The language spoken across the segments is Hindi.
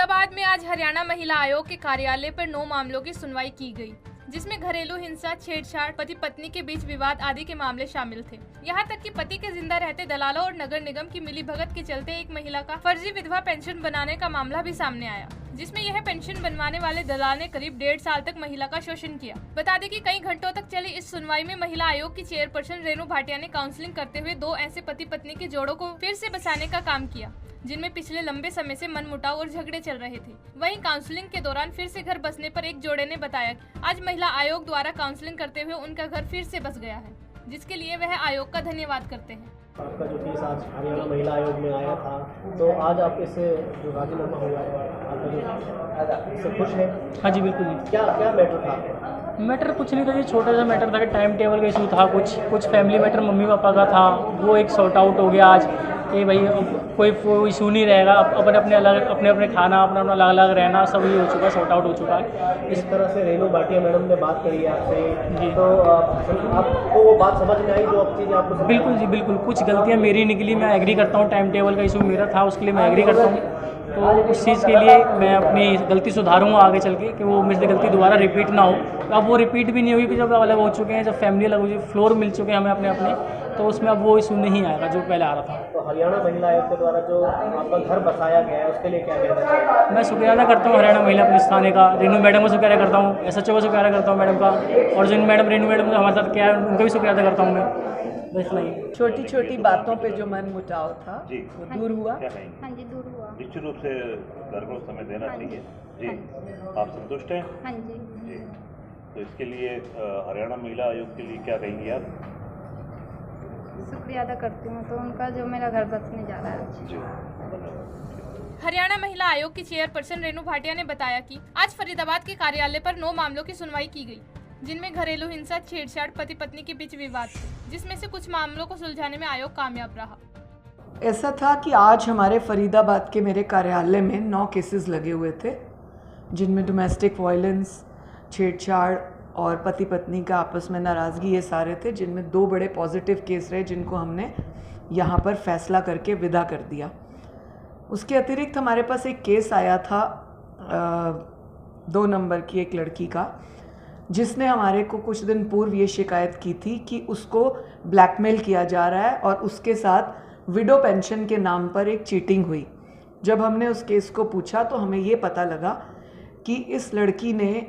फरीदाबाद में आज हरियाणा महिला आयोग के कार्यालय पर 9 मामलों की सुनवाई की गई, जिसमें घरेलू हिंसा, छेड़छाड़, पति पत्नी के बीच विवाद आदि के मामले शामिल थे। यहाँ तक कि पति के जिंदा रहते दलालों और नगर निगम की मिलीभगत के चलते एक महिला का फर्जी विधवा पेंशन बनाने का मामला भी सामने आया, जिसमें यह पेंशन बनवाने वाले दलाल ने करीब 1.5 साल तक महिला का शोषण किया। बता दें कि कई घंटों तक चली इस सुनवाई में महिला आयोग की चेयरपर्सन रेणु भाटिया ने काउंसलिंग करते हुए 2 ऐसे पति पत्नी के जोड़ों को फिर से बसाने का काम किया, जिनमें पिछले लंबे समय से मनमुटाव और झगड़े चल रहे थे। वहीं काउंसलिंग के दौरान फिर से घर बसने पर एक जोड़े ने बताया आज महिला आयोग द्वारा काउंसलिंग करते हुए उनका घर फिर से बस गया है, जिसके लिए वह आयोग का धन्यवाद करते हैं। आपका जो केस आज हरियाणा महिला आयोग में आया था, तो आज आप इससे जो राजीनामा हुआ है, आपका इससे खुश है? हाँ जी, बिल्कुल जी। क्या क्या मैटर था? मैटर कुछ नहीं था जी, छोटा सा मैटर था कि टाइम टेबल का इशू था, कुछ फैमिली मैटर मम्मी पापा का था, वो एक सॉर्ट आउट हो गया आज कि भाई कोई इशू नहीं रहेगा। अपने अपने खाना अपना अलग अलग रहना सब ये हो चुका, सॉर्ट आउट हो चुका है। इस तरह से रेणु भाटिया मैडम ने बात करी आपसे जी, तो आपको वो बात समझ में आई जो आप चीज़ें आपको? बिल्कुल जी, बिल्कुल। कुछ गलतियाँ मेरी निकली, मैं एग्री करता हूँ। टाइम टेबल का इशू मेरा था, उसके लिए मैं एग्री करता हूँ। तो उस चीज़ के लिए मैं अपनी गलती सुधारूंगा आगे चल के कि वो मेरे से गलती दोबारा रिपीट ना हो। अब वो रिपीट भी नहीं होगी कि जब अलग हो चुके हैं, जब फैमिली अलग हो चुकी, फ्लोर मिल चुके हैं हमें अपने, तो उसमें अब वो इशू नहीं आएगा जो पहले आ रहा था। तो हरियाणा महिला आयोग के द्वारा जो आपका घर बसाया गया है, उसके लिए क्या कहना चाहिए? मैं शुक्रिया अदा करता हूँ हरियाणा महिला पुलिस थाने का, रेणु मैडम का शुक्रिया करता हूँ, SHO का शुक्रिया करता हूँ मैडम का, और जिन मैडम रेणु मैडम ने हमारे साथ किया है उनका भी शुक्रिया अदा करता हूँ मैं। बस नहीं, छोटी छोटी बातों पे जो मन मुटाव था वो दूर हुआ। हाँ जी, दूर हुआ। निश्चित रूप से घर को समय देना चाहिए जी। आप संतुष्ट हैं? हाँ जी जी। तो इसके लिए हरियाणा महिला आयोग के लिए क्या कहेंगी आप? शुक्रिया अदा करती हूँ तो उनका जो मेरा घर बसने जा रहा है जी। हरियाणा महिला आयोग की चेयरपर्सन रेणु भाटिया ने बताया कि आज फरीदाबाद के कार्यालय पर 9 मामलों की सुनवाई की गई, जिनमें घरेलू हिंसा, छेड़छाड़, पति पत्नी के बीच विवाद थे, जिसमें से कुछ मामलों को सुलझाने में आयोग कामयाब रहा। ऐसा था कि आज हमारे फरीदाबाद के मेरे कार्यालय में 9 केसेस लगे हुए थे, जिनमें डोमेस्टिक वायलेंस, छेड़छाड़ और पति पत्नी का आपस में नाराज़गी, ये सारे थे, जिनमें 2 बड़े पॉजिटिव केस रहे जिनको हमने यहाँ पर फैसला करके विदा कर दिया। उसके अतिरिक्त हमारे पास एक केस आया था 2 नंबर की एक लड़की का, जिसने हमारे को कुछ दिन पूर्व ये शिकायत की थी कि उसको ब्लैकमेल किया जा रहा है और उसके साथ विडो पेंशन के नाम पर एक चीटिंग हुई। जब हमने उस केस को पूछा तो हमें ये पता लगा कि इस लड़की ने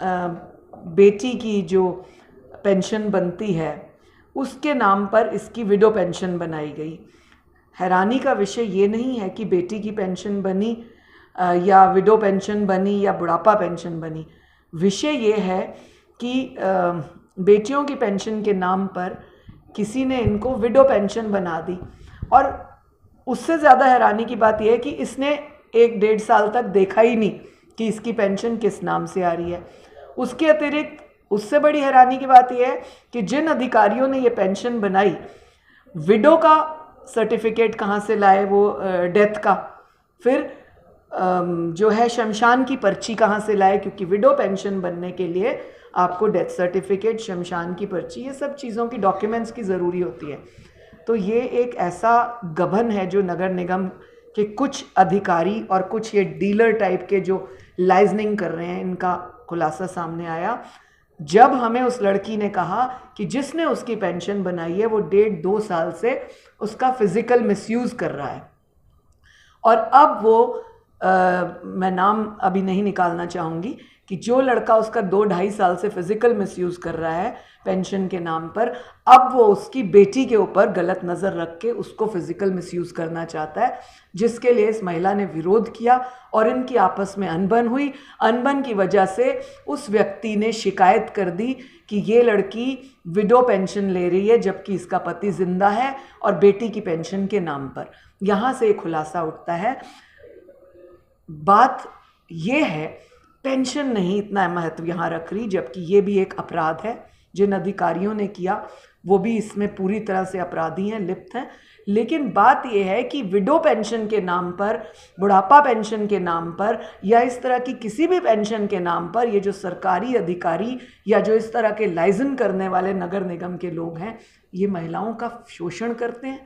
बेटी की जो पेंशन बनती है उसके नाम पर इसकी विडो पेंशन बनाई गई। हैरानी का विषय ये नहीं है कि बेटी की पेंशन बनी या विडो पेंशन बनी या बुढ़ापा पेंशन बनी। विषय ये है कि बेटियों की पेंशन के नाम पर किसी ने इनको विडो पेंशन बना दी, और उससे ज़्यादा हैरानी की बात यह है कि इसने 1.5 साल तक देखा ही नहीं कि इसकी पेंशन किस नाम से आ रही है। उसके अतिरिक्त उससे बड़ी हैरानी की बात यह है कि जिन अधिकारियों ने ये पेंशन बनाई, विडो का सर्टिफिकेट कहाँ से लाए, वो डेथ का, फिर जो है शमशान की पर्ची कहाँ से लाए, क्योंकि विडो पेंशन बनने के लिए आपको डेथ सर्टिफिकेट, शमशान की पर्ची, ये सब चीज़ों की डॉक्यूमेंट्स की ज़रूरी होती है। तो ये एक ऐसा गबन है जो नगर निगम के कुछ अधिकारी और कुछ ये डीलर टाइप के जो लाइजनिंग कर रहे हैं, इनका खुलासा सामने आया जब हमें उस लड़की ने कहा कि जिसने उसकी पेंशन बनाई है वो 1.5-2 साल से उसका फिजिकल मिसयूज़ कर रहा है। और अब वो मैं नाम अभी नहीं निकालना चाहूँगी कि जो लड़का उसका 2-2.5 साल से फिजिकल मिसयूज़ कर रहा है पेंशन के नाम पर, अब वो उसकी बेटी के ऊपर गलत नज़र रख के उसको फिजिकल मिसयूज़ करना चाहता है, जिसके लिए इस महिला ने विरोध किया और इनकी आपस में अनबन हुई। अनबन की वजह से उस व्यक्ति ने शिकायत कर दी कि ये लड़की विडो पेंशन ले रही है जबकि इसका पति जिंदा है और बेटी की पेंशन के नाम पर। यहाँ से एक खुलासा उठता है। बात ये है, पेंशन नहीं इतना महत्व यहाँ रख रही, जबकि ये भी एक अपराध है। जिन अधिकारियों ने किया वो भी इसमें पूरी तरह से अपराधी हैं, लिप्त हैं। लेकिन बात यह है कि विडो पेंशन के नाम पर, बुढ़ापा पेंशन के नाम पर, या इस तरह की किसी भी पेंशन के नाम पर ये जो सरकारी अधिकारी या जो इस तरह के लाइजन करने वाले नगर निगम के लोग हैं, ये महिलाओं का शोषण करते हैं,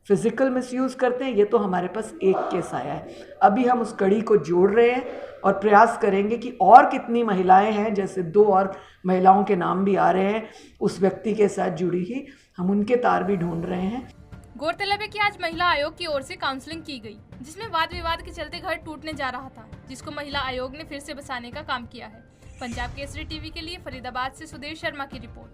फिज़िकल मिसयूज़ करते हैं, ये तो हमारे पास एक केस आया है। अभी हम उस कड़ी को जोड़ रहे हैं और प्रयास करेंगे कि और कितनी महिलाएं हैं, जैसे 2 और महिलाओं के नाम भी आ रहे हैं उस व्यक्ति के साथ जुड़ी ही, हम उनके तार भी ढूंढ रहे हैं। गौरतलब है कि आज महिला आयोग की ओर से काउंसलिंग की गई, जिसमें वाद विवाद के चलते घर टूटने जा रहा था, जिसको महिला आयोग ने फिर से बसाने का काम किया है। पंजाब केसरी टीवी के लिए फरीदाबाद से सुदेश शर्मा की रिपोर्ट।